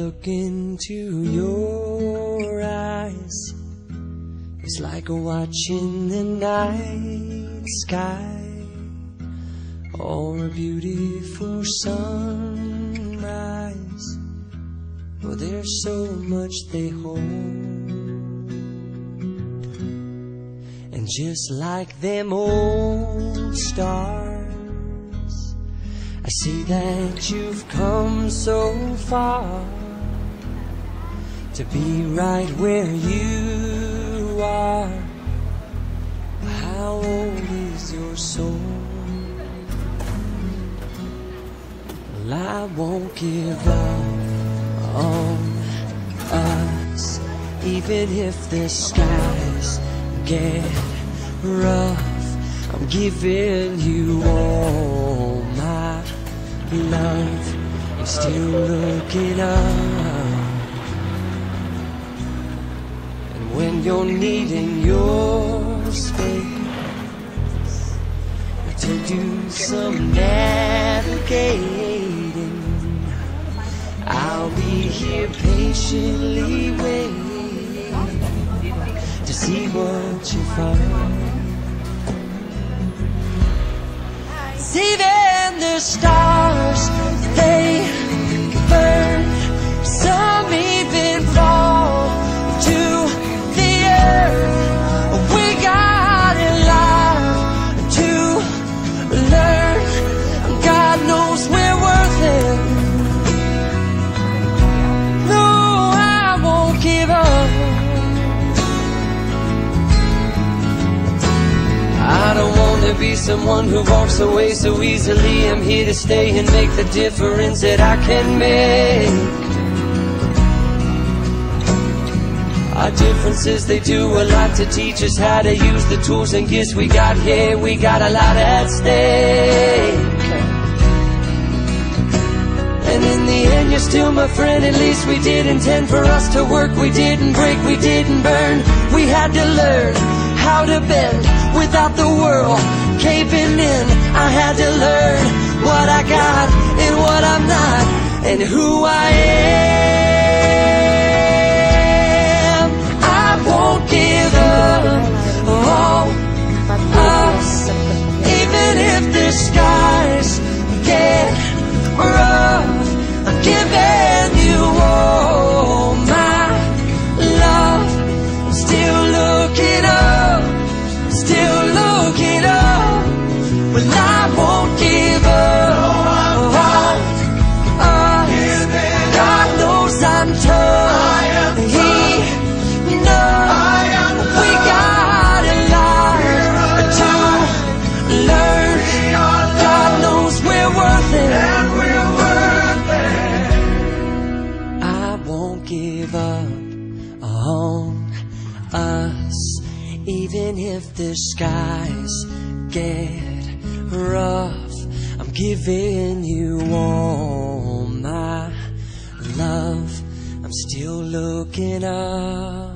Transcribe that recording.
look into your eyes, it's like watching the night sky or a beautiful sunrise. Well, there's so much they hold, and just like them old stars, I see that you've come so far to be right where you are. How old is your soul? Well, I won't give up on us, even if the skies get rough. I'm giving you all my love. I'm still looking up, and when you're needing your space to do some navigating, I'll be here patiently waiting to see what you find. Even the stars, they burn. Some even fall to the earth. We got a lot to learn. God knows we're worth it. No, I won't give up. I don't want to be someone who walks away so easily. I'm here to stay and make the difference that I can make. Our differences, they do a lot to teach us how to use the tools and gifts we got here. We got a lot at stake, and in the end you're still my friend. At least we did intend for us to work. We didn't break, we didn't burn. We had to learn how to bend without the world caving in. I had to learn what I got and what I'm not, and who I am. I won't give up on us, even if the skies get rough. I'm giving you all my love. I'm still looking up, still looking up. Well, I won't give up on us. God knows I'm tough. He knows we got a lot to learn. God knows we're worth it. I won't give up on us, even if the skies get rough. I'm giving you all my love. I'm still looking up.